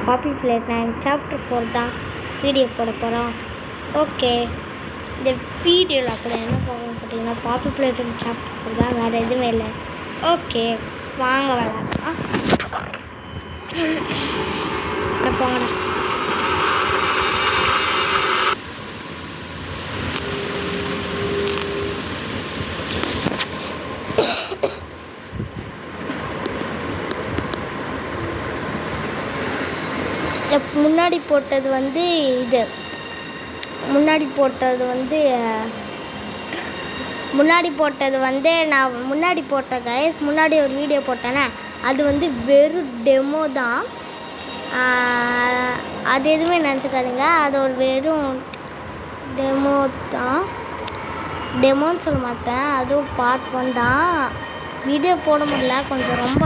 பாப்பி plate 9 chapter 4 தான் video போட போகிறோம். ஓகே, இந்த வீடியோவில் அப்படி என்ன போகணும்னு பார்த்தீங்கன்னா பாப்பி பிளேட் சாப்டர் 4 தான், வேறு எதுவுமே இல்லை. ஓகே, வாங்க விளாட்லாம். போங்கடா. முன்னாடி போட்டது வந்து நான் முன்னாடி போட்ட கைஸ், முன்னாடி ஒரு வீடியோ போட்டேனே, அது வந்து வெறும் டெமோ தான். அது எதுவுமே நினச்சிக்காதுங்க, அது ஒரு வெறும் டெமோ தான். டெமோன்னு சொல்ல மாட்டேன், அதுவும் பார்ட் 1 தான். வீடியோ போட முடியல, கொஞ்சம் ரொம்ப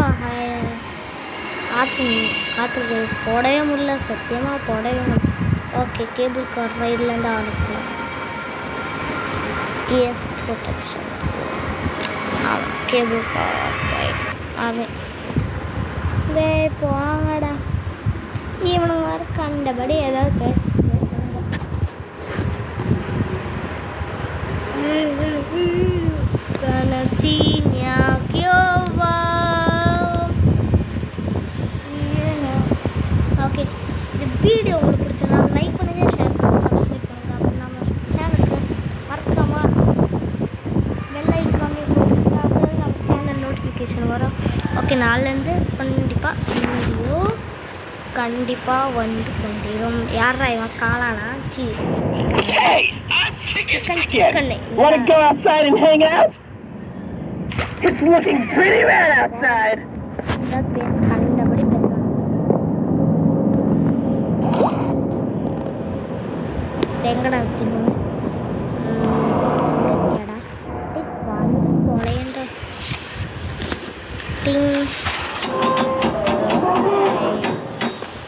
காற்று கைஸ், போடவே முடியல, சத்தியமாக போடவே முடியல. ஓகே, கேபிள் கார் ரைட்லேருந்து ஆரம்பிக்கலாம். டிஎஸ் ப்ரொடெக்ஷன், கேபிள் கார் ரைட் ஆமே. போங்கடா, இவனுங்க வர கண்டபடி ஏதாவது பேசுறது. ஓகே, இந்த வீடியோ உங்களுக்கு பிடிச்சதா லைக் பண்ணுங்கள், ஷேர் பண்ணுங்கள், சப்ஸ்கிரைப் பண்ணுங்கள். அப்புறம் நம்ம சேனலுக்கு மறக்காமல் பெல் ஐக்கானே கொடுத்துருங்க, அப்புறம் நம்ம சேனல் நோட்டிஃபிகேஷன் வரும். ஓகே, நாளிலேருந்து கண்டிப்பாக வந்து கொண்டிரும். யாரா இவன் காலானா? Want to go outside and hang out? It's looking pretty bad outside. கண்டபடி எங்கடா வைக்கணும்? வந்து தொலைன்ற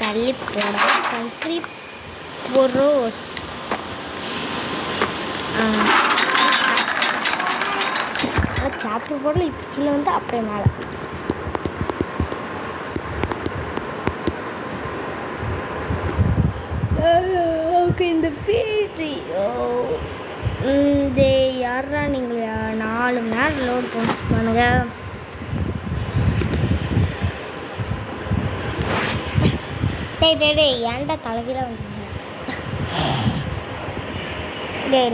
தள்ளி போட கண்ட்ரி பொரோட். சாப்டர் போடல, இப்போ கீழே வந்து அப்படியே மேலே. ஓகே, இந்த வீடியோ யாரா நீங்கள் 4 மணி நேரம் லோட் பண்ணுங்க. டேய் ஏன்டா தலைகீழ வந்தீங்க?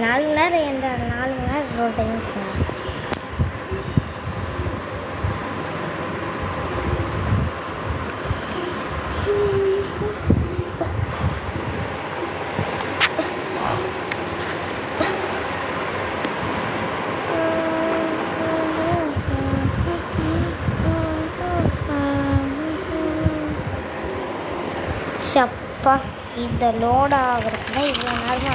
4 மணி நேரம் ஏன்டா 4 மணி நேரம் லோட் ஆகிடுச்சு. சப்பா, இதை லோட் ஆகிறதுனா இவ்வளோ நேரமா?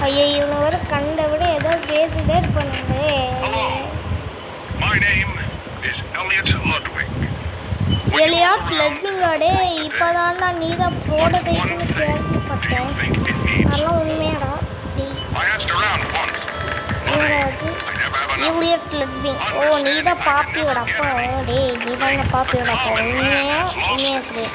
ஐயோ, இவனை வர கண்ட விட ஏதாவது பேசிட்டே பண்ணுங்க. எலியாட் லட்விங்காடே, இப்போதான்டா நீ தான் ப்ரோடக்ட்னு கேள்விப்பட்டேன். அதெல்லாம் உண்மையாடா? யூலியட் லட்விங், ஓ நீ தான் பாப்பியோட அப்பா. நீ தாங்க பாப்பியோட அப்பா. உண்மையா சரி.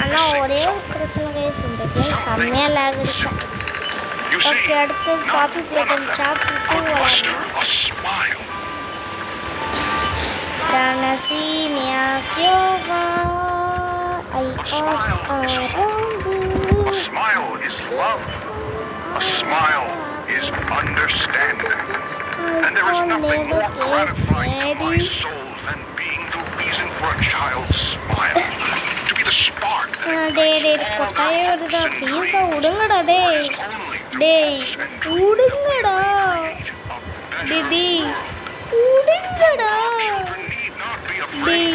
ஆனால் ஒரே ஒரு பிரச்சனை கைஸ், இந்த கேம் செம்மையாக லேக் இருக்கும். ஓகே, அடுத்து பாப்பி பிளேட் சாப்டர் 2 விளையாடலாம். Tanasinia Kyoga, I ask around you. A smile is love. A smile is understanding. And there is nothing more gratifying to my soul than being the reason for a child's smile. To be the spark that ignites all their hopes and dreams. உடுங்கடா டேய். உடுங்கடா. உடுங்கடா. Play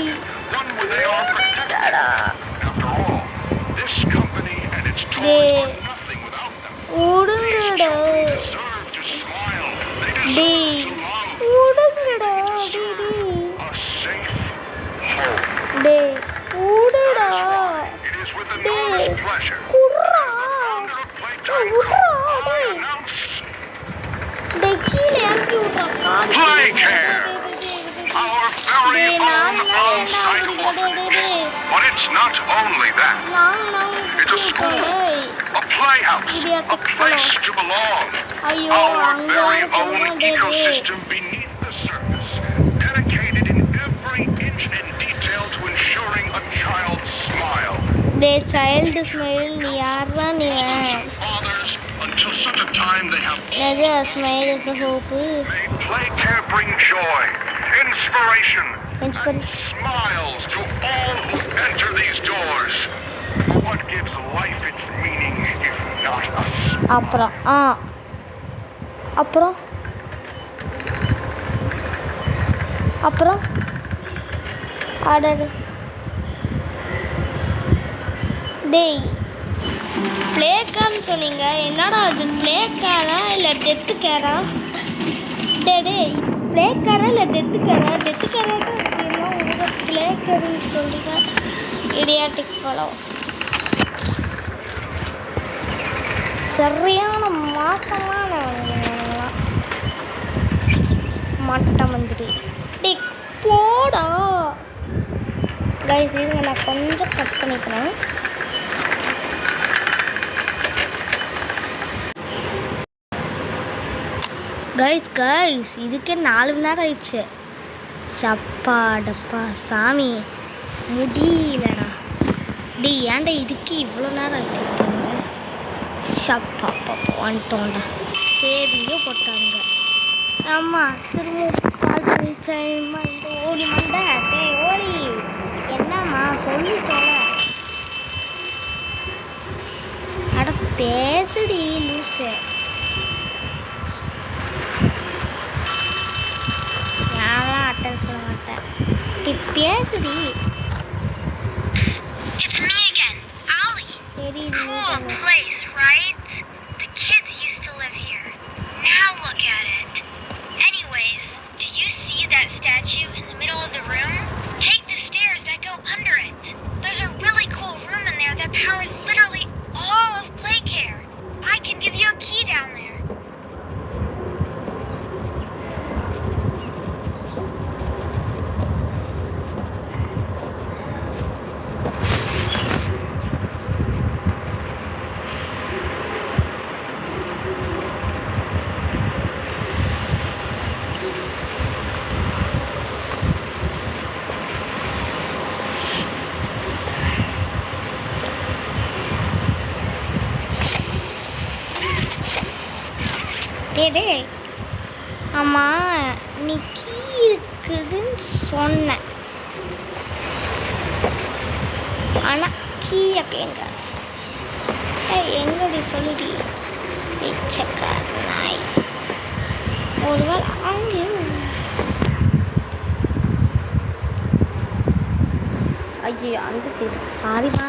very own on-site orphanage. But it's not only that. It's a school, a playhouse, a place to belong. Our very own ecosystem beneath the surface, dedicated in every inch and detail to ensuring a child's smile. The child smile நீ யாரா நீ Fathers, until such a time they have Nadia smile is a hope. May play care bring joy, inspiration, and smiles to all who enter these doors. For what gives life its meaning if not a smile? அப்புறம் ஆடாடு டேய் play கேர்னு சொன்னீங்க என்னடா அது play கேரா இல்லை death கேரா டேய் play கேரா இல்லை death கேரா அப்படின்னா உங்கள் ப்ளே கேர்னு சொல்லுங்க இடியாட்டிக் ஃபாலோ சரியான மாசமான மட்ட மந்திரி டிக் போடா கைஸ் இருங்க நான் கொஞ்சம் கட் பண்ணிக்கிறேன் கைஸ் இதுக்கே 4 மணி நேரம் ஆயிடுச்சு சப்பாடப்பா சாமி முடியலடா டேய் ஏன்டா இதுக்கு இவ்வளோ நேரம் ஆகிட்டு சப்பாப்பா வந்துட்டோம்டா சரிங்க போட்டாங்க ஆமாம் திரும்ப கால் பண்ணிச்சேன் ஓடி மண்டை டேய் ஓடி என்னம்மா சொல்லிட்டோல அட பேசுடி லூசு யாரெல்லாம் அட்டன் பண்ண மாட்டேன் நீ பேசுடி It's me again, Ollie. சரி Cool place, right? The kids used to live here. Now look at it. Anyways, do you see that statue in the middle of the room? Take the stairs that go under it. There's a really cool room in there that powers literally all of Playcare. I can give you a key down there. டேய் ஆமாம் நீ key இருக்குதுன்னு சொன்னேன் ஆனால் கீயை எங்க எங்கடி சொல்லுடி பிச்சைக்கார நாய் ஒருவேளை அங்கேயும் ஐயோ அந்த சைடு சாரிமா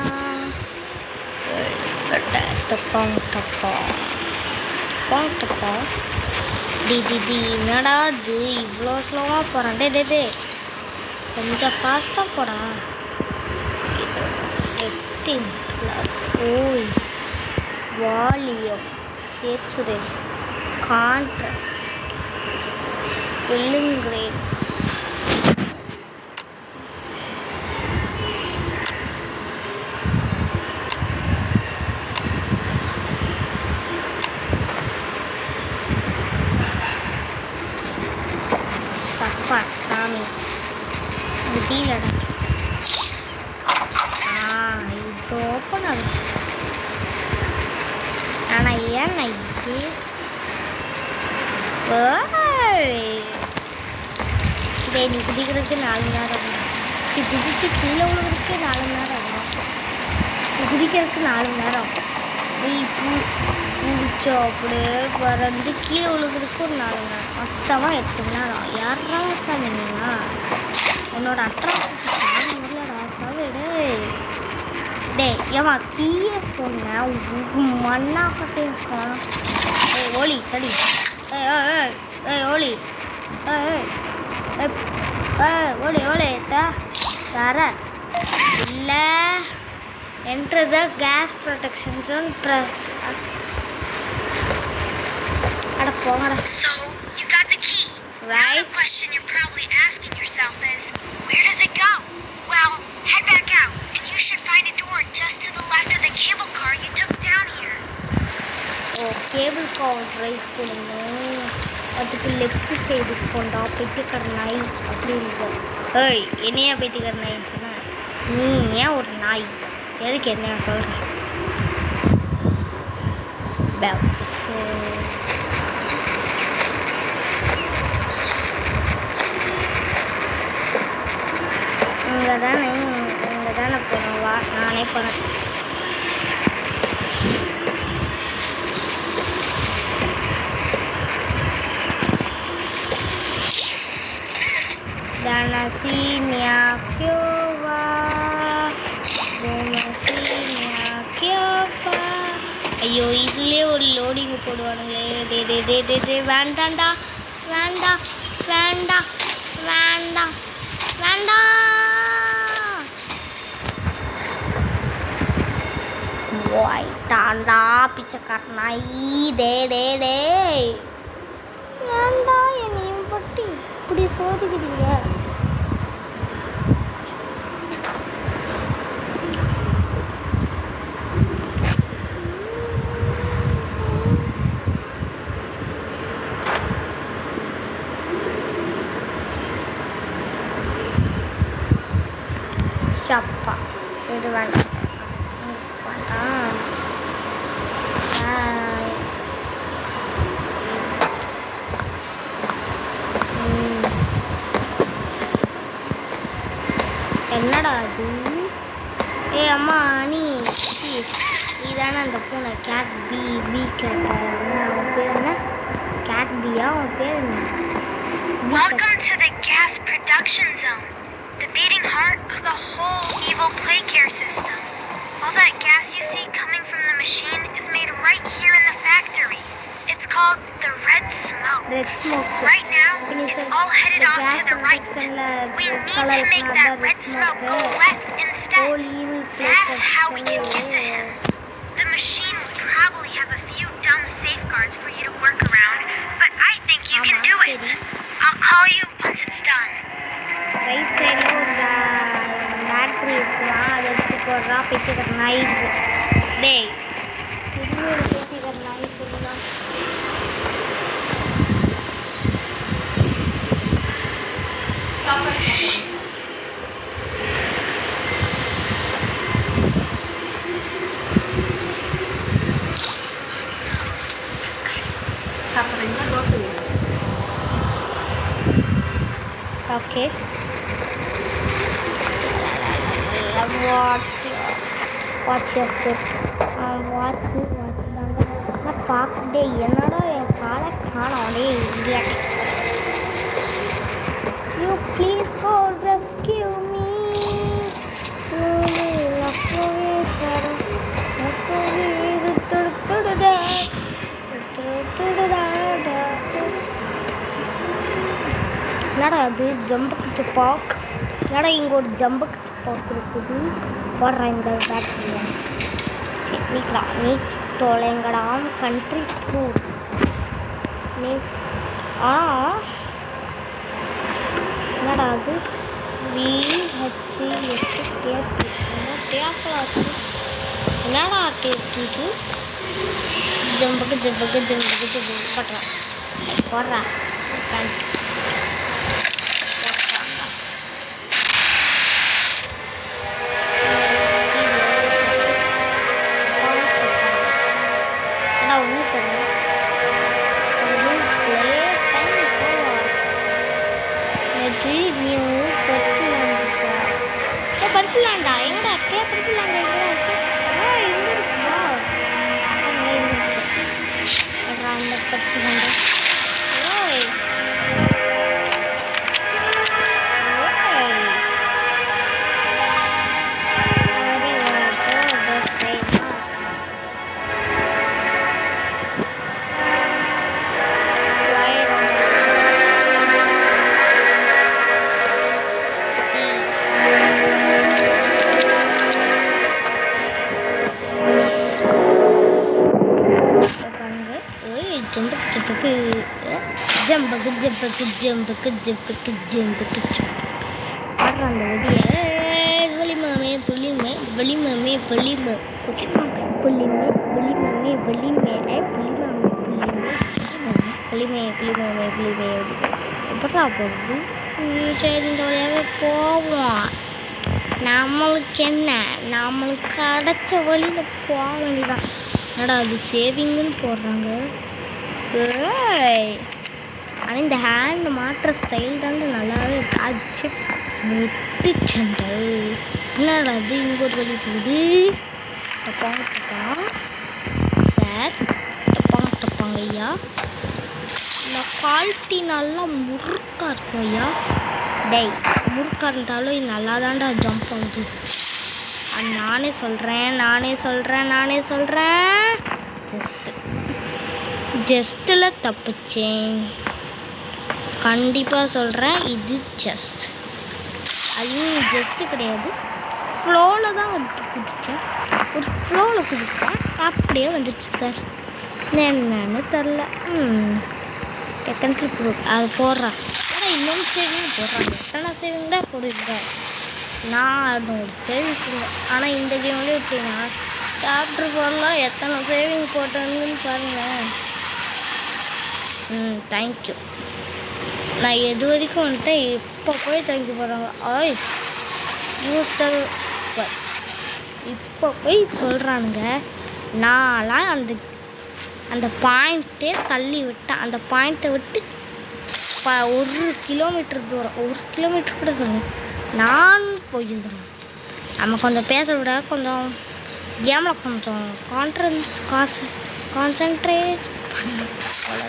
தப்பம் டி என்னடா இது இவ்வளோ ஸ்லோவாக போகிறான் டே கொஞ்சம் ஃபாஸ்ட்டாக போடா செட்டிங்ஸில் போய் volume saturation contrast filling great சாமி முடியலடா இது ஓப்பன் ஆகுது ஆனால் ஏன் இது இதே நீ குதிக்கிறதுக்கு 4 மணி நேரம் ஆகும் குதிச்சு கீழே விழுகிறதுக்கு 4 மணி நேரம் ஆகும் குதிக்கிறதுக்கு 4 மணி நேரம் குதிச்சோ அப்படியே பறந்து கீழே விழுகிறதுக்கு ஒரு 4 மணி நேரம் மொத்தமாக 8 மணி நேரம் யாரா சாமிங்களா உன்னோட அட்ராசிட்டி இல்லைடா சாவிடு டேய் ஏமா கீழே சொன்னேன் மண்ணாக்கட்டே இருக்கான் ஓலி தடி ஓலி ஓலி தர இல்லை enter the gas protection zone press அட போங்கடா So you got the key Now the right? question you're probably asking yourself is, where does it go? Well, head back out, and you should find a door just to the left of the cable car you took down here. Oh cable car ride போடணும். அதுக்கு left side bonda பைத்தியக்கார நாய் அப்படி இருக்கும். ஏய் என்னையா பைத்தியக்கார நாயின்னு சொன்னா நீ ஏன் ஒரு நாய் எதுக்கு என்ன சொல்கிறேன் இங்கே தானே போனோம் வா நானே போனேன். Danasinya kyowa, Danasinya kyowa. ஐயோ இதுலேயே ஒரு லோடிங் போடுவானுங்களே. டே வேண்டாண்டா வேண்டாம் வேண்டாம் வேண்டாம் வேண்டாம். போயிட்டாண்டா பிச்சைக்கார நாய். டே ஏண்டா என்னையும் பட்டு இப்படி சோதிக்கிறீங்க? ஷப்பா இது வேண்டாம் வேண்டாம். என்னடா அது? ஏ அம்மா நீ இதானே அந்த பூனை கேட் பி கேட் அவன் பேர் என்ன? கேட் பியா அவன் பேர் என்ன? Welcome to the gas production zone, the beating heart of the whole evil play care system. All that gas you see coming from the machine is made right here in the factory. It's called the red smoke. Right now, it's all headed off to the right. We need to make that red smoke go left instead. That's how we can get to him. The machine will probably have a few dumb safeguards for you to work around, but I think you can do it. I'll call you once it's done. Right சைடில் ஒரு battery இருக்கலாம். அதை எடுத்து போடுறா பிச்சுக்கிற நாய். டேய் இன்னொரு பிச்சுக்கிற நாய் சொல்லலாம். சாப்பிட்றீங்களா தோசை? ஓகே வாட்ச் நான் பார்க்குதே என்னடா என் காலை காணோடே. இந்தியாட்டி you please go rescue me. என்னடா அது ஜம்புக்கு துப்பாக்? என்னடா இங்கே ஒரு ஜம்புக்கு துப்பாக் இருக்குது. போடுறேன் இந்த பேட்ரியா நீக்கடா நீ தொலைங்கடாம் கண்ட்ரி டூ நீ. என்னடா அது VHS டேப்பு டேப்பாச்சு. என்னடா டேப்பு? ஜம்புக்கு பண்ணுறேன் போடுறேன் கண்ட்ரி பருப்புலாண்டா எங்கடா இருக்கே? பருப்புலாண்டா எங்கடா இருக்கு? எங்க இருக்குமா? அந்த பருப்புலாண்டா ஜம்புக்கு அந்த வெளிமாமே புள்ளிமே வெளிமாமே புள்ளிமே புள்ளிமே வெளிமாமே வெளிமேலே புள்ளிமாமே புள்ளிமே புள்ளிமாமே புள்ளிமே எப்படா போகுது? சரி இந்த வழியாகவே போவோம். நம்மளுக்கு என்ன, நம்மளுக்கு கிடைச்ச வழியில் போக வேண்டியதான். என்னடா அது சேவிங்குன்னு போடுறாங்க. ஆனால் இந்த ஹேண்ட் மாற்ற ஸ்டைல் தாங்க நல்லாவே காய்ச்சி முட்டு சண்டை. என்னடா அது இங்கே ஒரு வழி போகுது. டப்பாங்க சார், டப்பாங்க ஐயா. இந்த குவாலிட்டி நல்லா முறுக்காக இருக்கும் ஐயா. டேய், முறுக்காக இருந்தாலும் இது நல்லா தான்டா ஜம்ப் ஆகுது. நானே சொல்கிறேன் ஜஸ்ட்டில் தப்பிச்சேன். கண்டிப்பாக சொல்கிறேன், இது ஜஸ்ட். அதுவும் ஜஸ்ட்டு கிடையாது, ஃப்ளோவில் தான் வந்து குதிச்சேன். ஒரு ஃப்ளோவில் குதிச்சேன், அப்படியே வந்துடுச்சு சார். என்னன்னு தெரில. செகண்ட் ப்ரூஃப் அது போடுறான். ஆனால் இன்னொன்று சேவிங் போடுறாங்க. எத்தனை சேவிங் தான் போடுவீங்க? நான் ஒரு சேவிங் போடுவேன். ஆனால் இந்த கேம்லேயே விட்டீங்கன்னா சாப்டர் போடலாம். எத்தனை சேவிங் போட்டேன்னு பாருங்கள். தேங்க்யூ. நான் எது வரைக்கும் வந்துட்டு இப்போ போய் தேங்க்யூ போடுறாங்க. யூஸ்டர் இப்போ போய் சொல்கிறானுங்க. நான்லாம் அந்த பாயிண்ட்டே தள்ளி விட்டேன். அந்த பாயிண்ட்டை விட்டு 1 கிலோமீட்டர் தூரம், 1 கிலோமீட்டர் கூட சொல்லுங்கள், நான் போயிருந்தேன். நம்ம கொஞ்சம் பேச விட கொஞ்சம் கேமில் கொஞ்சம் கான்சன்ட்ரேட் பண்ண போல.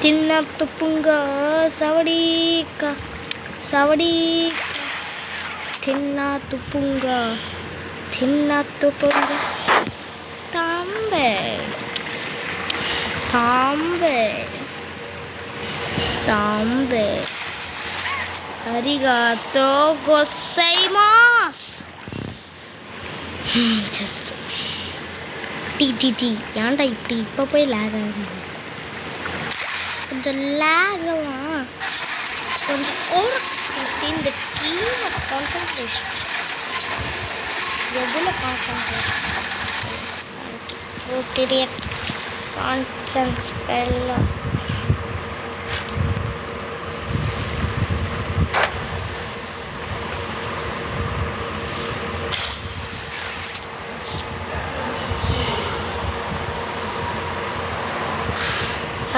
தின்ன துப்புங்க சவடிக்கா தின்ன துப்புங்க தாம்பே அரிகாத்தோ கோசைமாஸ். ஜஸ்ட் டி ஏன்டா இப்படி இப்போ போய் லேக் ஆகுது? கொஞ்சம் லேகலாம் கொஞ்சம் இந்த டீமை கான்சன்ட்ரேஷன் எதில் கான்சன்ட்ரேஷன்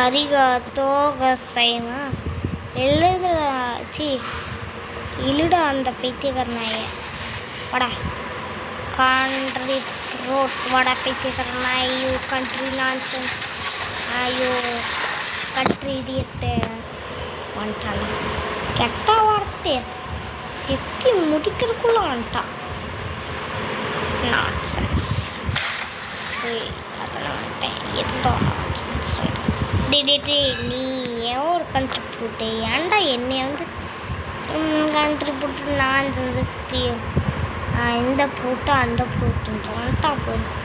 அரிகாத்தோ கோசைமாஸ். இழுடா அந்த பைத்தியக்காரனாய. வாடா கண்ட்ரி ரோட், வாடா பைத்தியக்காரனாய். You country nonsense. ஐயோ கண்ட்ரி இடியட்டு வந்துட்டான். கெட்ட வார்த்தையை எப்படி முடிக்கிறதுக்குள்ள வந்துட்டான். நான்சென்ஸ். அதில் வந்துட்டேன். எதோ நான்சென்ஸ். நீ ஏன் ஒரு கண்ட்ரிபியூட்டு? ஏன்டா என்னை வந்து கண்ட்ரிபியூட்டு நான்சென்ஸ்? இந்த ப்ரூட்டு அந்த ப்ரூட்டுன்ற வந்துட்டா போயிடும்.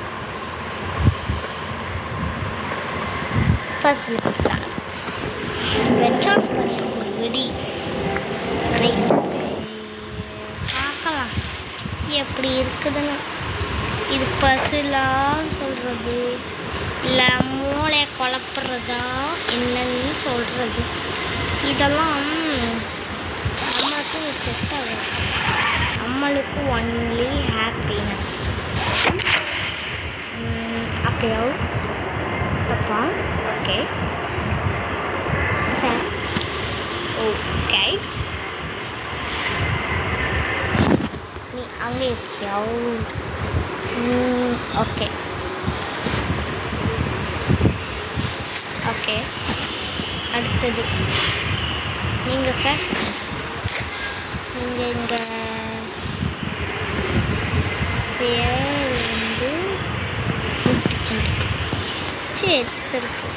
ஃபர்ஸ்ட் கொடுத்தாங்க வெச்சான் வெடி. பார்க்கலாம் எப்படி இருக்குதுன்னு. இது பசிலாக சொல்கிறது இல்லை மூளையை குழப்புறதா என்னன்னு சொல்கிறது? இதெல்லாம் நம்மளுக்கு செட் ஆகும். நம்மளுக்கு ஒன்லி ஹாப்பினஸ். அப்படியா? அப்பா ஓகே சார். ஓகே நீ அங்கே இருக்கியா? Okay okay. அடுத்தது நீங்கள் சார். நீங்கள் இங்கே வந்து சரி திருப்பி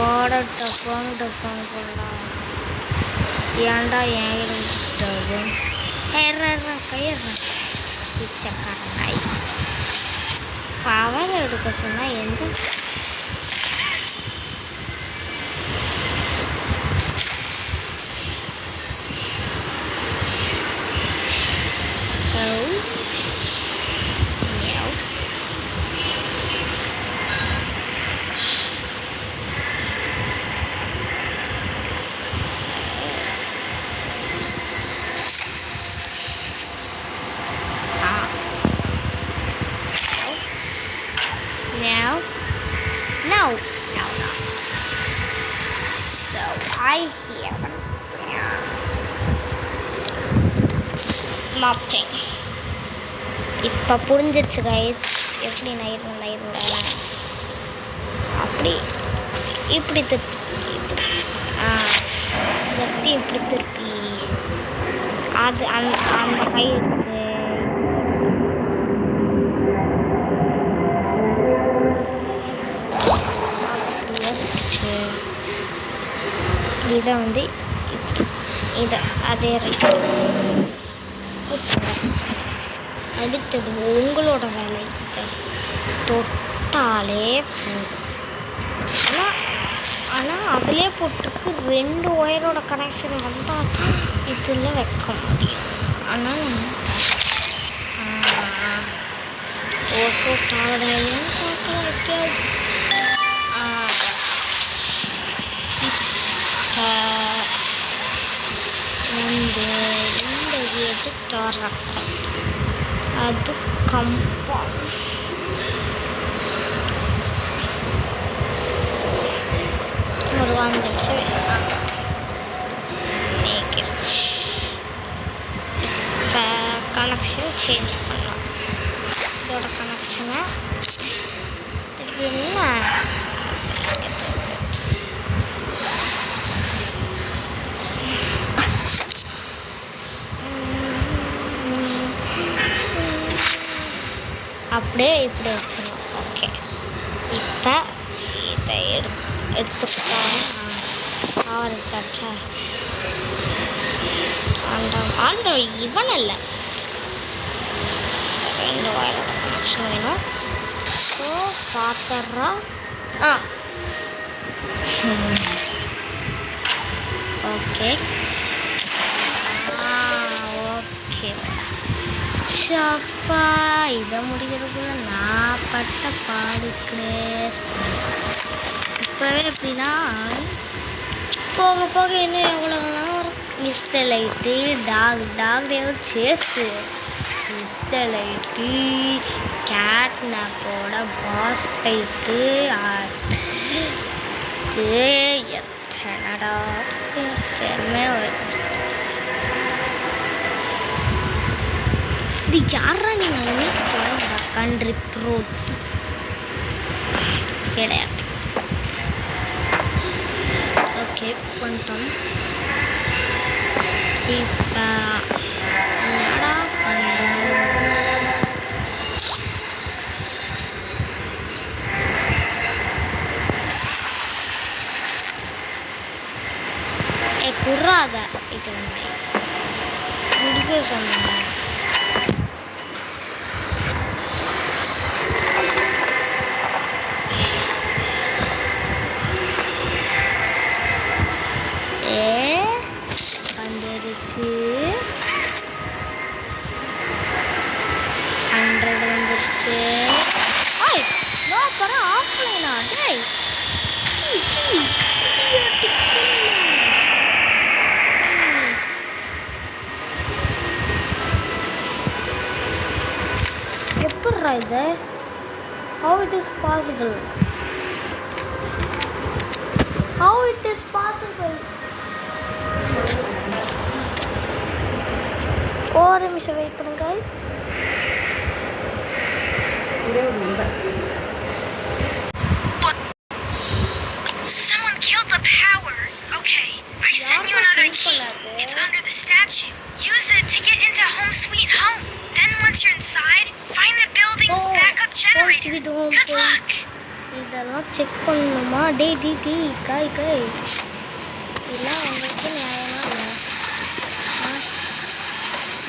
ஓடட்டப்போங்க போடலாம். ஏன்டா ஏங்கிட்ட கையிடுறேன் பிச்சைக்கார நாய். பவர் எடுக்க சொன்னால் எந்த No. So I hear nothing. இப்போ புரிஞ்சிடுச்சு கைஸ் எப்படி நயிரும் அப்படி இப்படி திருப்பி இப்படி திருப்பி அது அந்த கை இருக்கு. இதை வந்து இதை அதே அடுத்தது உங்களோட வேலை. இதை தொட்டாலே ஆனால் அதிலே போட்டுருக்கு 2 ஒயரோட கனெக்ஷன் வந்தால் இதில் வைக்க முடியும். ஆனால் போட்டாலையும் பார்க்க வைக்காது. இந்த வீட்டு திறக்கும் அது கன்ஃபார்ம். ஒரு 5 நிமிஷம் மேய்க்கிடுச்சு. இப்போ கனெக்ஷன் சேஞ்ச் பண்ணலாம். இதோட கனெக்ஷனை திருப்பி அப்படியே இப்படி வச்சிடலாம். ஓகே, இப்போ இதை எடுத்துக்கிட்டோம். பவர் எடுத்தாச்சா? அந்த இவன் இல்லை, 2 வயரோட கனெக்ஷன் வேணும். ஸோ பார்த்துட்றோம். ஓகே ஓகே ஷப்பா, இதை முடிக்கிறதுக்குள்ள நான் பட்ட பாடுக்கு. இப்போவே எப்படின்னா போக போக இன்னும் எவ்வளோலாம் வரும். Mister light dog chase, mister light கேட்னாப்போட பாஸ் ஃபைட்டு எத்தனடா செம்மையாக வருது. இது யாரா நீங்கள் கண்ட்ரி ப்ரோட்ஸ் கிடையாது. ஓகே பண்ணிட்டோம். இப்போ என்னடா பண்ணணும்? குர்ராத இது வந்து முடிக்க சொன்னாங்க. வந்துருச்சு 100 வந்துருச்சு. அப்புறம் ஆஃப்லைனா டேய் எப்பட்றா இது? How it is possible? How it is possible? ஒரு நிமிஷம் வெயிட் பண்ணுங்க guys. Someone killed the power. Okay, I sent you another key. It's under the statue. Use it to get into Home Sweet Home. Then once you're inside, find the building's backup generator. Good luck. இதெல்லாம் check பண்ணணுமா? டே D D காய் காய் இதெல்லாம் உங்களுக்கு நியாயமா இல்லை?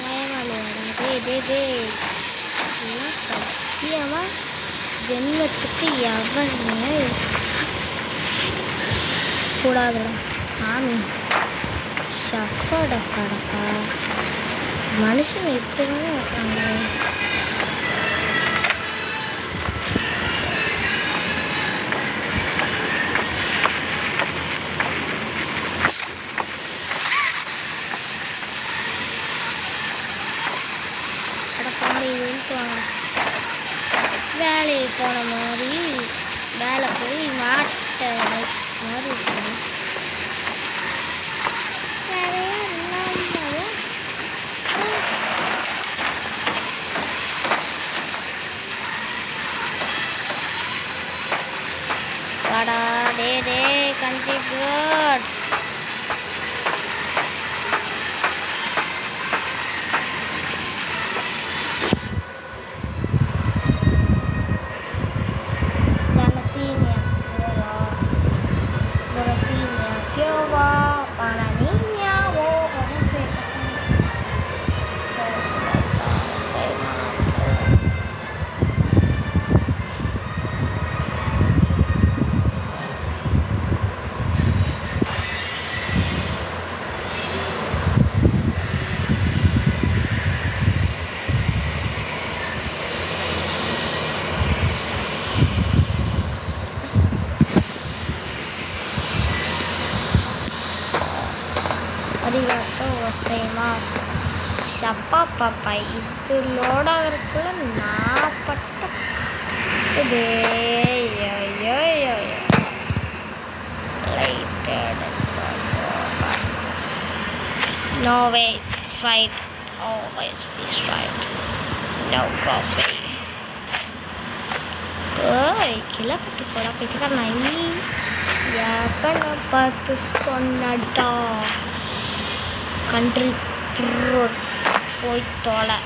நியாயமா இல்லையா? டே இதெல்லாம் சத்தியமாக ஜென்மத்துக்கு எவனே கூடாதுடா சாமி. சக்கடக்கடக்கா மனுஷன் எப்படி தானே இருக்காங்க. வேலைக்கு போன மாதிரி வேலை போய் மாட்டை மாதிரி இருக்கணும். வேலையே இல்லாமல் வாடா டே கண்ட்ரி குட். அரிகாத்தோ ஒசைமாஸ். ஷப்பா பாப்பா இது லோட் ஆகிறதுக்குள்ள நான் பட்ட இது no way straight always be straight no cross way. கிளப்பட்டு போடா போயிட்டு நான் யாக்கனை பார்த்து சொன்னடா. கண்ட்ரி ரோட்ஸ் போய் தொலை.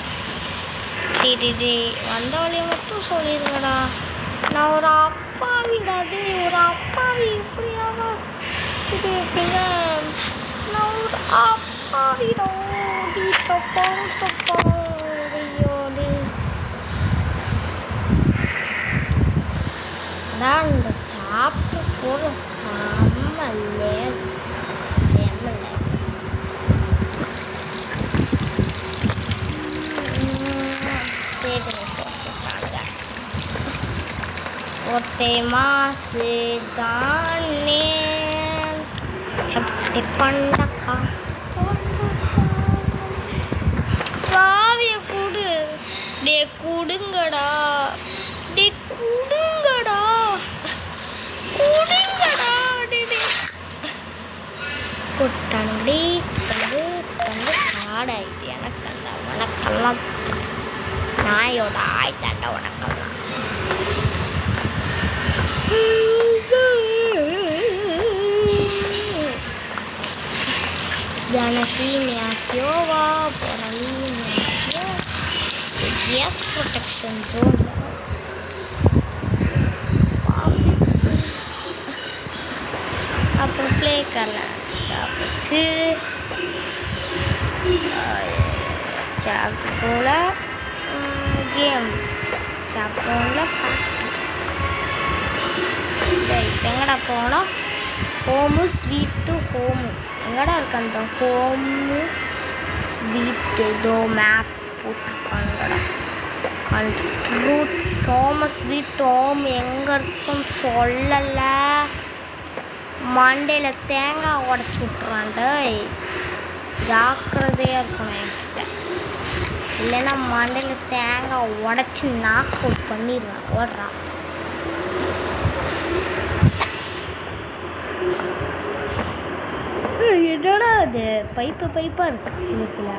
டே வந்த வழியை மட்டும் சொல்லிடுங்கடா. நான் ஒரு அப்பாவிடா. ஒரு அப்பாவி இப்படியாவா இருப்பீங்க? நான் ஒரு அப்பாவிடா. அதான் இந்த சாப்டர் 4 செம்மல்லே செம்மல்ல. ஒத்தை மாசு தானே பண்ணக்கா சாவிய கூடு. டே குடுங்கடா. குட்டண்டி குட்டண்டு காடாயிட்டு எனக்கு தண்டா உனக்கெல்லாம் நாயோட ஆய்த்தாண்டா உனக்கெல்லாம். Janasinya Kiowa, Boralinya Kiowa, Yes Protection Zone. Apa play kala? Cabut bola game, cabut bola factory. Dai, எங்கடா போனோம்? Home sweet to home. எங்கடா இருக்கு அந்த ஹோம் ஸ்வீட்? ஏதோ மேப் போட்டுருக்காங்கடா. ரூட்ஸ் ஹோம் ஸ்வீட் ஹோம் எங்கே இருக்குன்னு சொல்லலை. மண்டையில் தேங்காய் உடச்சி விட்றான்டா. ஜாக்கிரதையாக இருக்கணும் என்கிட்ட, இல்லைன்னா மண்டையில் தேங்காய் உடச்சி நாக் அவுட் பண்ணிடுவான். ஓடுறான். என்னடா அது பைப்பாக இருக்கு இதுக்குள்ள.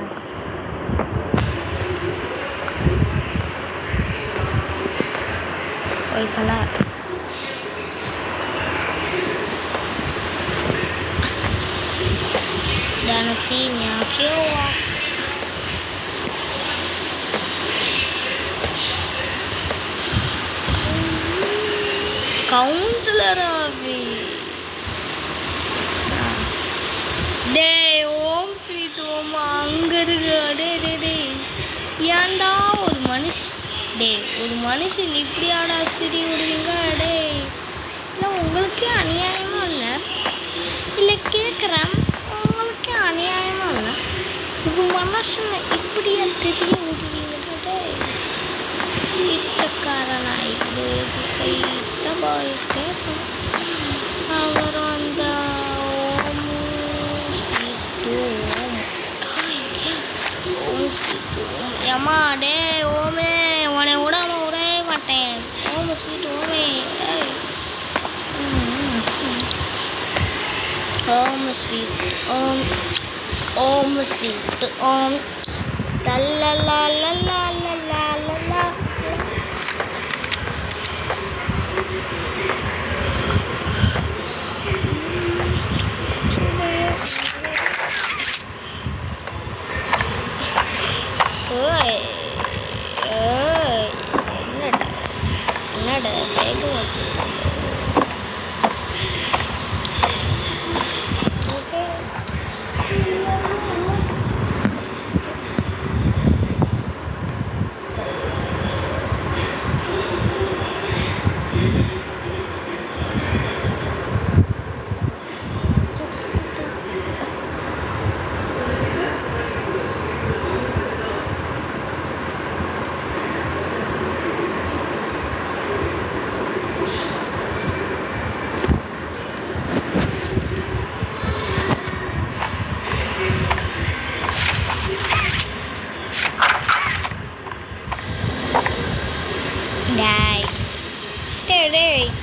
போய்த்தல Janasinya Kiowa. இருக்கு. ஏன்டா ஒரு மனுஷன் இப்படியாடா திரி விடுவீங்க? இல்லை உங்களுக்கே அநியாயமா இல்லை கேட்குறேன், உங்களுக்கே அநியாயமா இல்லை? ஒரு மனுஷனை இப்படியா தெரிய விடுவீங்க? பிச்சைக்காரனாயிட்டு அவர் அந்த ஏம்மா டே ஓமே, உன்னை விடாம விடவே மாட்டேன். ஓம ஸ்வீட் ஓமே, ஓம ஸ்வீட் ஓம் ஸ்வீட் ஓம் தல்லலா லலா லலா லலா. என்னடா வேகம்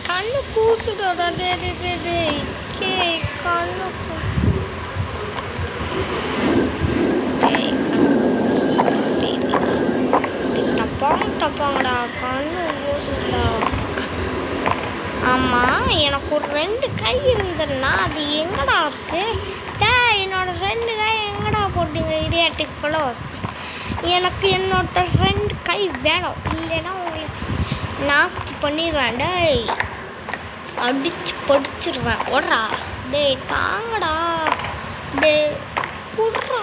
கண்ணு கூசுடா. கண்ணு கூசு. டப்பாங்கடா கண்ணு கூசுடா. ஆமாம், எனக்கு ஒரு 2 கை இருந்ததுன்னா அது எங்கடா இருக்கு? என்னோட 2 கை எங்கடா போட்டீங்க இடியாட்டிக் ஃபெலோஸ்? எனக்கு என்னோட 2 கை வேணும், இல்லைன்னா உங்களை நாஸ்தி பண்ணிடுவேன். அடிச்சு படிச்சிருவேன். ஓடுறா தாங்கடா புடுறா.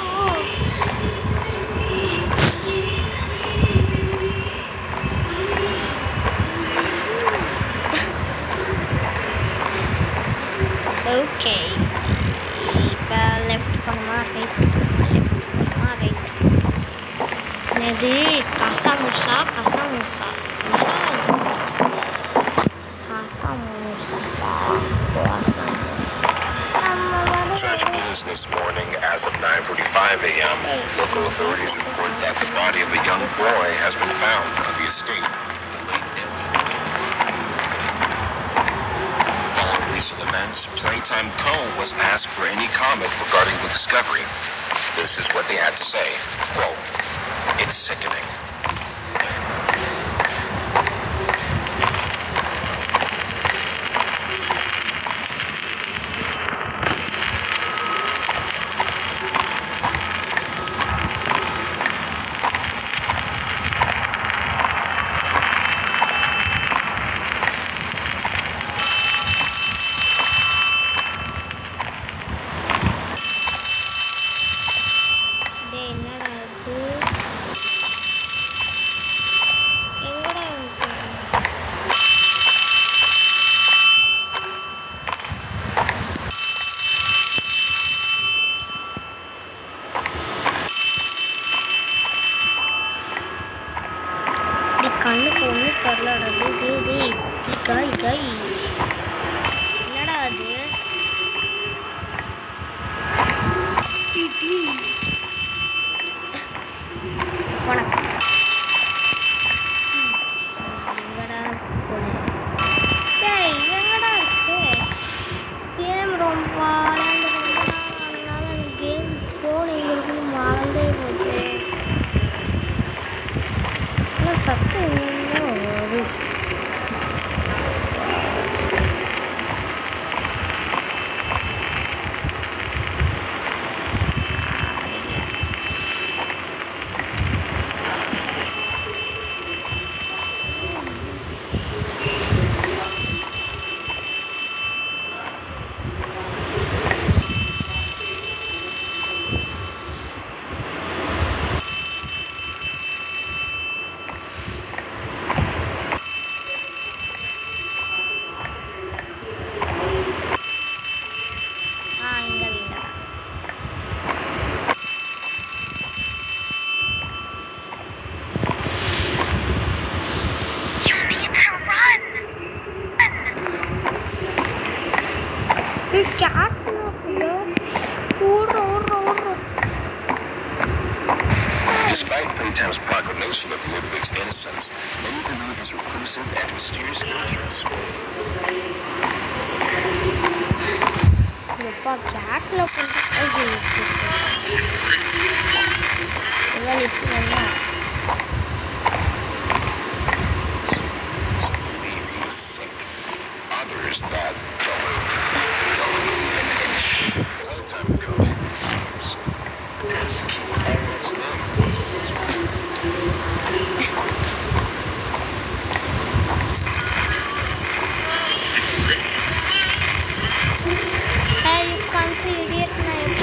ஓகே, இப்போ லெஃப்ட் பண்ணுமா ரைட் இது கசாமுசா Tragic news this morning. As of 9:45 a.m., local authorities report that the body of a young boy has been found on the estate. Following recent events, Playtime Co. was asked for any comment regarding the discovery. This is what they had to say. Quote, "It's sickening. Despite Playtime's proclamation of Ludwig's innocence, many believe his reclusive and mysterious nature is எப்பா கேட்ல கொஞ்சம் believed he was sick. Others thought Playtime comes tends to keep all its name. you country idiot நான்